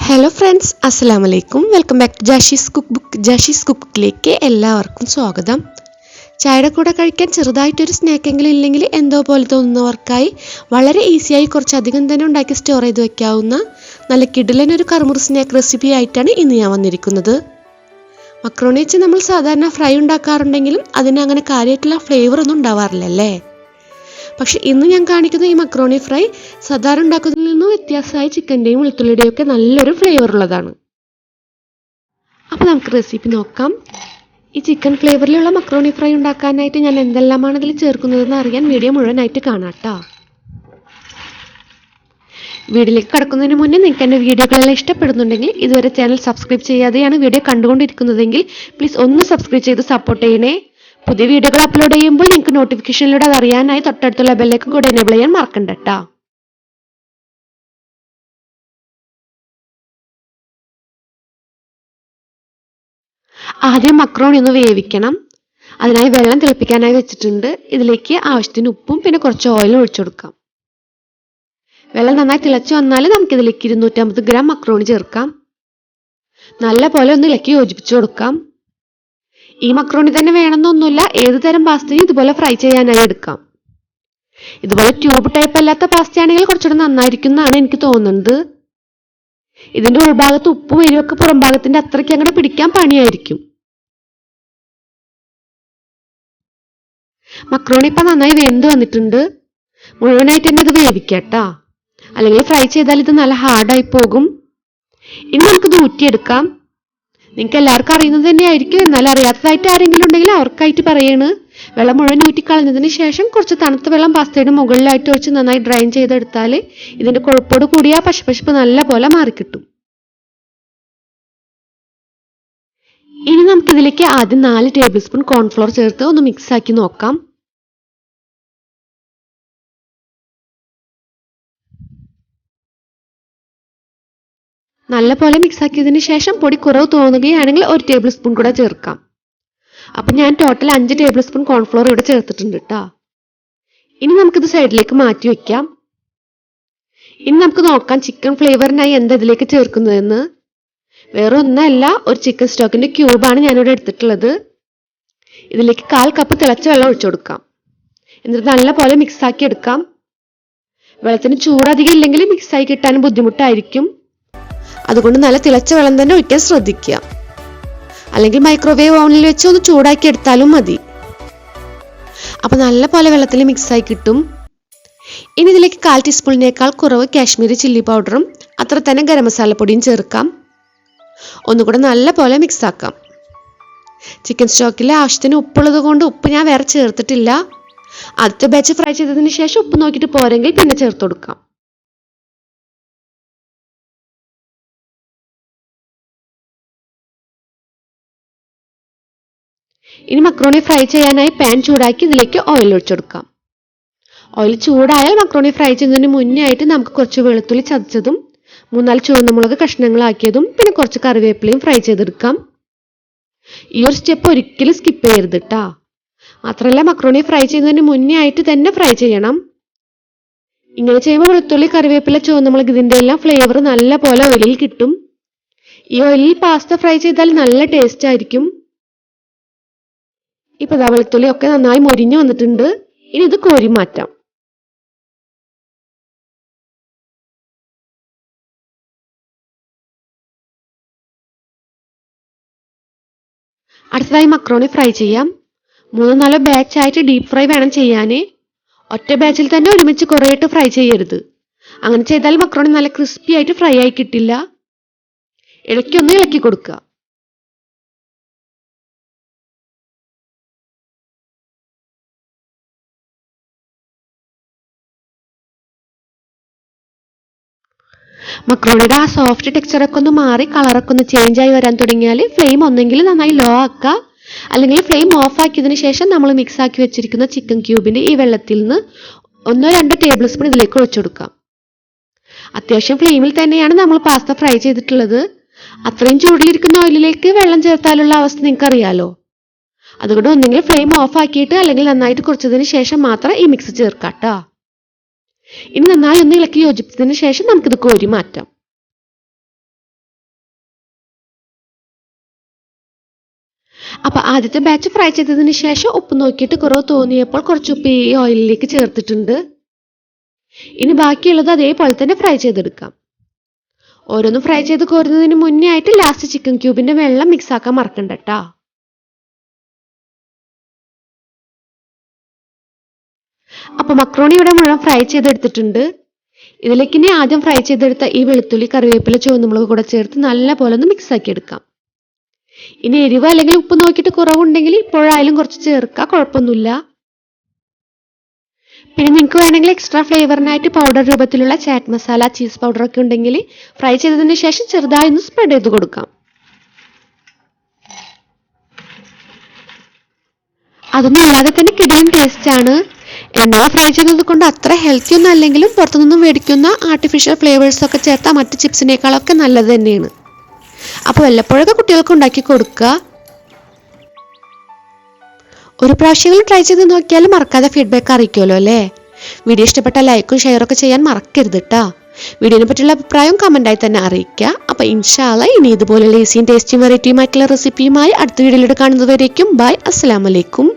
Hello friends, അസ്സലാമു അലൈക്കും. Welcome back to Jashi's കുക്കിലേക്ക് എല്ലാവർക്കും സ്വാഗതം. ചായയുടെ കൂടെ കഴിക്കാൻ ചെറുതായിട്ടൊരു സ്നാക്കെങ്കിലും ഇല്ലെങ്കിൽ എന്തോ പോലെ തോന്നുന്നവർക്കായി വളരെ ഈസിയായി കുറച്ചധികം തന്നെ ഉണ്ടാക്കി സ്റ്റോർ ചെയ്ത് വെക്കാവുന്ന നല്ല കിടിലനൊരു കറുമുറു സ്നാക്ക് റെസിപ്പി ആയിട്ടാണ് ഇന്ന് ഞാൻ വന്നിരിക്കുന്നത്. മക്രോണി വെച്ച് നമ്മൾ സാധാരണ ഫ്രൈ ഉണ്ടാക്കാറുണ്ടെങ്കിലും അതിന് അങ്ങനെ കാര്യമായിട്ടുള്ള ഫ്ലേവർ ഒന്നും ഉണ്ടാവാറില്ലല്ലേ. പക്ഷെ ഇന്ന് ഞാൻ കാണിക്കുന്ന ഈ മക്രോണി ഫ്രൈ സാധാരണ ഉണ്ടാക്കുന്നതിൽ നിന്നും വ്യത്യാസമായി ചിക്കൻ്റെയും വെളുത്തുള്ളിയുടെയും ഒക്കെ നല്ലൊരു ഫ്ലേവർ ഉള്ളതാണ്. അപ്പോൾ നമുക്ക് റെസിപ്പി നോക്കാം. ഈ ചിക്കൻ ഫ്ലേവറിലുള്ള മക്രോണി ഫ്രൈ ഉണ്ടാക്കാനായിട്ട് ഞാൻ എന്തെല്ലാമാണ് ഇതിൽ ചേർക്കുന്നതെന്ന് അറിയാൻ വീഡിയോ മുഴുവനായിട്ട് കാണാം കേട്ടോ. വീഡിയോയിലേക്ക് കടക്കുന്നതിന് മുന്നേ നിങ്ങൾക്ക് എൻ്റെ വീഡിയോകളെല്ലാം ഇഷ്ടപ്പെടുന്നുണ്ടെങ്കിൽ ഇതുവരെ ചാനൽ സബ്സ്ക്രൈബ് ചെയ്യാതെയാണ് വീഡിയോ കണ്ടുകൊണ്ടിരിക്കുന്നതെങ്കിൽ പ്ലീസ് ഒന്ന് സബ്സ്ക്രൈബ് ചെയ്ത് സപ്പോർട്ട് ചെയ്യണേ. പുതിയ വീഡിയോകൾ അപ്ലോഡ് ചെയ്യുമ്പോൾ നിങ്ങൾക്ക് നോട്ടിഫിക്കേഷനിലൂടെ അത് അറിയാനായി തൊട്ടടുത്തുള്ള ബെല്ലേക്കും കൂടെ എനേബിൾ ചെയ്യാൻ മറക്കണ്ട കേട്ടോ. ആദ്യം മക്രോണി ഒന്ന് വേവിക്കണം. അതിനായി വെള്ളം തിളപ്പിക്കാനായി വെച്ചിട്ടുണ്ട്. ഇതിലേക്ക് ആവശ്യത്തിന് ഉപ്പും പിന്നെ കുറച്ച് ഓയിലും ഒഴിച്ചു കൊടുക്കാം. വെള്ളം നന്നായി തിളച്ചു വന്നാൽ നമുക്കിതിലേക്ക് 250 ഗ്രാം മക്രോണി ചേർക്കാം. നല്ല പോലെ ഒന്ന് ഇളക്കി യോജിപ്പിച്ചു കൊടുക്കാം. ഈ മക്രോണി തന്നെ വേണമെന്നൊന്നുമില്ല, ഏത് തരം പാസ്തയും ഇതുപോലെ ഫ്രൈ ചെയ്യാനായി എടുക്കാം. ഇതുപോലെ ട്യൂബ് ടൈപ്പ് അല്ലാത്ത പാസ്ത ആണെങ്കിൽ കുറച്ചുകൂടെ നന്നായിരിക്കും എന്നാണ് എനിക്ക് തോന്നുന്നത്. ഇതിന്റെ ഉൾഭാഗത്ത് ഉപ്പും എരിവൊക്കെ പുറം ഭാഗത്തിന്റെ അത്രയ്ക്ക് അങ്ങോട്ട് പിടിക്കാൻ പണിയായിരിക്കും. മക്രോണി ഇപ്പൊ നന്നായി വെന്ത് വന്നിട്ടുണ്ട്. മുഴുവനായിട്ട് തന്നെ ഇത് വേവിക്കട്ടാ, അല്ലെങ്കിൽ ഫ്രൈ ചെയ്താൽ ഇത് നല്ല ഹാർഡായി പോകും. ഇനി നമുക്കിത് ഊറ്റിയെടുക്കാം. നിങ്ങൾക്ക് എല്ലാവർക്കും അറിയുന്നത് തന്നെയായിരിക്കും, എന്നാൽ അറിയാത്തതായിട്ട് ആരെങ്കിലും ഉണ്ടെങ്കിൽ അവർക്കായിട്ട് പറയാണ്. വെള്ളം മുഴുവൻ ഊറ്റിക്കളഞ്ഞതിന് ശേഷം കുറച്ച് തണുത്ത വെള്ളം പാസ്തയുടെ മുകളിലായിട്ട് ഒഴിച്ച് നന്നായി ഡ്രൈൻ ചെയ്തെടുത്താൽ ഇതിന്റെ കൊഴുപ്പോട് കൂടിയ പശപ്പശപ്പ് നല്ല പോലെ മാറിക്കിട്ടും. ഇനി നമുക്കിതിലേക്ക് ആദ്യം 4 ടേബിൾ സ്പൂൺ കോൺഫ്ലോർ ചേർത്ത് ഒന്ന് മിക്സ് ആക്കി നോക്കാം. നല്ല പോലെ മിക്സ് ആക്കിയതിന് ശേഷം പൊടി കുറവ് തോന്നുകയാണെങ്കിൽ 1 ടേബിൾ സ്പൂൺ കൂടെ ചേർക്കാം. അപ്പം ഞാൻ ടോട്ടൽ 5 ടേബിൾ സ്പൂൺ കോൺഫ്ലോർ ഇവിടെ ചേർത്തിട്ടുണ്ട് കേട്ടോ. ഇനി നമുക്കിത് സൈഡിലേക്ക് മാറ്റി വെക്കാം. ഇനി നമുക്ക് നോക്കാം ചിക്കൻ ഫ്ലേവറിനായി എന്താ ഇതിലേക്ക് ചേർക്കുന്നതെന്ന്. വേറെ ഒന്നല്ല, ഒരു ചിക്കൻ സ്റ്റോക്കിന്റെ ക്യൂബാണ് ഞാനിവിടെ എടുത്തിട്ടുള്ളത്. ഇതിലേക്ക് 1/4 കപ്പ് തിളച്ച വെള്ളം ഒഴിച്ചു കൊടുക്കാം. എന്നിട്ട് നല്ല പോലെ മിക്സ് ആക്കി എടുക്കാം. വെള്ളത്തിന് ചൂടധികം ഇല്ലെങ്കിൽ മിക്സായി കിട്ടാൻ ബുദ്ധിമുട്ടായിരിക്കും. അതുകൊണ്ട് നല്ല തിളച്ച വെള്ളം തന്നെ ഒഴിക്കാൻ ശ്രദ്ധിക്കുക. അല്ലെങ്കിൽ മൈക്രോവേവ് ഓവനിൽ വെച്ച് ഒന്ന് ചൂടാക്കി എടുത്താലും മതി. അപ്പൊ നല്ല പോലെ വെള്ളത്തിൽ മിക്സായി കിട്ടും. ഇനി ഇതിലേക്ക് 1/4 ടീസ്പൂണിനേക്കാൾ കുറവ് കാശ്മീരി ചില്ലി പൗഡറും അത്ര തന്നെ ഗരം മസാലപ്പൊടിയും ചേർക്കാം. ഒന്നുകൂടെ നല്ല പോലെ മിക്സ് ആക്കാം. ചിക്കൻ സ്റ്റോക്കിൽ ആവശ്യത്തിന് ഉപ്പുള്ളത് കൊണ്ട് ഉപ്പ് ഞാൻ വേറെ ചേർത്തിട്ടില്ല. ആദ്യത്തെ ബാച്ച് ഫ്രൈ ചെയ്തതിന് ശേഷം ഉപ്പ് നോക്കിയിട്ട് പോരെങ്കിൽ പിന്നെ ചേർത്ത് കൊടുക്കാം. ഇനി മക്രോണി ഫ്രൈ ചെയ്യാനായി പാൻ ചൂടാക്കി ഇതിലേക്ക് ഓയിൽ ഒഴിച്ചെടുക്കാം. ഓയിൽ ചൂടായാൽ മക്രോണി ഫ്രൈ ചെയ്യുന്നതിന് മുന്നേ ആയിട്ട് നമുക്ക് കുറച്ച് വെളുത്തുള്ളി ചതച്ചതും 3-4 ചുവന്നമുളക് കഷ്ണങ്ങളാക്കിയതും പിന്നെ കുറച്ച് കറിവേപ്പിലയും ഫ്രൈ ചെയ്തെടുക്കാം. ഈ ഒരു സ്റ്റെപ്പ് ഒരിക്കലും സ്കിപ്പ് ചെയ്യരുത് കേട്ടോ. മാത്രമല്ല മക്രോണി ഫ്രൈ ചെയ്യുന്നതിന് മുന്നേ ആയിട്ട് തന്നെ ഫ്രൈ ചെയ്യണം. ഇങ്ങനെ ചെയ്യുമ്പോൾ വെളുത്തുള്ളി, കറിവേപ്പില, ചുവന്നമുളക് ഇതിൻ്റെ എല്ലാം ഫ്ലേവർ നല്ല പോലെ ഓയിലിൽ കിട്ടും. ഈ ഓയിലിൽ പാസ്ത ഫ്രൈ ചെയ്താൽ നല്ല ടേസ്റ്റ് ആയിരിക്കും. ഇപ്പൊ വെളുത്തുള്ളി ഒക്കെ നന്നായി മൊരിഞ്ഞു വന്നിട്ടുണ്ട്. ഇനി ഇത് കോരി മാറ്റാം. അടുത്തതായി മക്രോണി ഫ്രൈ ചെയ്യാം. 3-4 ബാച്ച് ആയിട്ട് ഡീപ് ഫ്രൈ വേണം ചെയ്യാന്. ഒറ്റ ബാച്ചിൽ തന്നെ ഒരുമിച്ച് കുറേയിട്ട് ഫ്രൈ ചെയ്യരുത്. അങ്ങനെ ചെയ്താൽ മക്രോണി നല്ല ക്രിസ്പി ആയിട്ട് ഫ്രൈ ആയി കിട്ടില്ല. ഇടയ്ക്കൊന്ന് ഇളക്കി കൊടുക്കുക. മക്രോണിയുടെ ആ സോഫ്റ്റ് ടെക്സ്ചറൊക്കെ ഒന്ന് മാറി കളറൊക്കെ ഒന്ന് ചേഞ്ച് ആയി വരാൻ തുടങ്ങിയാൽ ഫ്ലെയിം ഒന്നെങ്കിൽ നന്നായി ലോ ആക്കുക, അല്ലെങ്കിൽ ഫ്ലെയിം ഓഫ് ആക്കിയതിന് ശേഷം നമ്മൾ മിക്സ് ആക്കി വെച്ചിരിക്കുന്ന ചിക്കൻ ക്യൂബിന്റെ ഈ വെള്ളത്തിൽ നിന്ന് 1-2 ടേബിൾ സ്പൂൺ ഇതിലേക്ക് ഒഴിച്ചു കൊടുക്കാം. അത്യാവശ്യം ഫ്ലെയിമിൽ തന്നെയാണ് നമ്മൾ പാസ്ത ഫ്രൈ ചെയ്തിട്ടുള്ളത്. അത്രയും ചൂടിലിരിക്കുന്ന ഓയിലിലേക്ക് വെള്ളം ചേർത്താലുള്ള അവസ്ഥ നിങ്ങൾക്ക് അറിയാലോ. അതുകൊണ്ട് ഒന്നെങ്കിൽ ഫ്ലെയിം ഓഫ് ആക്കിയിട്ട് അല്ലെങ്കിൽ നന്നായിട്ട് കുറച്ചതിന് ശേഷം മാത്രം ഈ മിക്സ് ചേർക്കാം കേട്ടോ. ഇനി നന്നായി ഒന്ന് ഇളക്കി യോജിപ്പിച്ചതിന് ശേഷം നമുക്കിത് കോരി മാറ്റാം. അപ്പോൾ ആദ്യത്തെ ബാച്ച് ഫ്രൈ ചെയ്തതിന് ശേഷം ഉപ്പ് നോക്കിയിട്ട് കുറവ് തോന്നിയപ്പോൾ കുറച്ച് ഉപ്പ് ഈ ഓയിലിലേക്ക് ചേർത്തിട്ടുണ്ട്. ഇനി ബാക്കിയുള്ളത് അതേപോലെ തന്നെ ഫ്രൈ ചെയ്തെടുക്കാം. ഓരോന്നും ഫ്രൈ ചെയ്ത് കോരുന്നതിന് മുന്നേ ആയിട്ട് ലാസ്റ്റ് ചിക്കൻ ക്യൂബിന്റെ വെള്ളം മിക്സ് ആക്കാൻ മറക്കണ്ട കേട്ടോ. അപ്പോൾ മക്രോണി ഇവിടെ മുഴുവൻ ഫ്രൈ ചെയ്തെടുത്തിട്ടുണ്ട്. ഇതിലേക്ക് ഇനി ആദ്യം ഫ്രൈ ചെയ്തെടുത്ത ഈ വെളുത്തുള്ളി, കറിവേപ്പില, ചുവന്നുമുളക് കൂടെ ചേർത്ത് നല്ല പോലെ ഒന്ന് മിക്സ് ആക്കി എടുക്കാം. ഇനി എരിവ് അല്ലെങ്കിൽ ഉപ്പ് നോക്കിയിട്ട് കുറവുണ്ടെങ്കിൽ ഇപ്പോഴായാലും കുറച്ച് ചേർക്കാം, കുഴപ്പമൊന്നുമില്ല. പിന്നെ നിങ്ങൾക്ക് വേണമെങ്കിൽ എക്സ്ട്രാ ഫ്ലേവറിനായിട്ട് പൗഡർ രൂപത്തിലുള്ള ചാറ്റ് മസാല, ചീസ് പൗഡർ ഒക്കെ ഉണ്ടെങ്കിൽ ഫ്രൈ ചെയ്തതിന് ശേഷം ചെറുതായി ഒന്ന് സ്പ്രെഡ് ചെയ്ത് കൊടുക്കാം. അതൊന്നും അല്ലാതെ തന്നെ കിടിലൻ ടേസ്റ്റ് ആണ്. എണ്ണ ഫ്രൈ ചെയ്തത് കൊണ്ട് അത്ര ഹെൽത്തി ഒന്നും അല്ലെങ്കിലും പുറത്തുനിന്നും മേടിക്കുന്ന ആർട്ടിഫിഷ്യൽ ഫ്ലേവേഴ്സ് ഒക്കെ ചേർത്താൽ മറ്റ് ചിപ്സിനേക്കാളൊക്കെ നല്ലത് തന്നെയാണ്. അപ്പോൾ വല്ലപ്പോഴൊക്കെ കുട്ടികൾക്ക് ഉണ്ടാക്കി കൊടുക്കുക. ഒരു പ്രാവശ്യങ്ങൾ ട്രൈ ചെയ്ത് നോക്കിയാലും മറക്കാതെ ഫീഡ്ബാക്ക് അറിയിക്കുമല്ലോ അല്ലേ. വീഡിയോ ഇഷ്ടപ്പെട്ടാൽ ലൈക്കും ഷെയറൊക്കെ ചെയ്യാൻ മറക്കരുത് കേട്ടോ. വീഡിയോനെ പറ്റിയുള്ള അഭിപ്രായം കമൻ്റായി തന്നെ അറിയിക്കുക. അപ്പോൾ ഇൻഷാ അല്ലാഹ് ഇനി ഇതുപോലെയുള്ള ഈസിയും ടേസ്റ്റിയും വെറൈറ്റിയുമായിട്ടുള്ള റെസിപ്പിയുമായി അടുത്ത വീഡിയോയിലൂടെ കാണുന്നതുവരേക്കും ബൈ, അസ്സലാമു അലൈക്കും.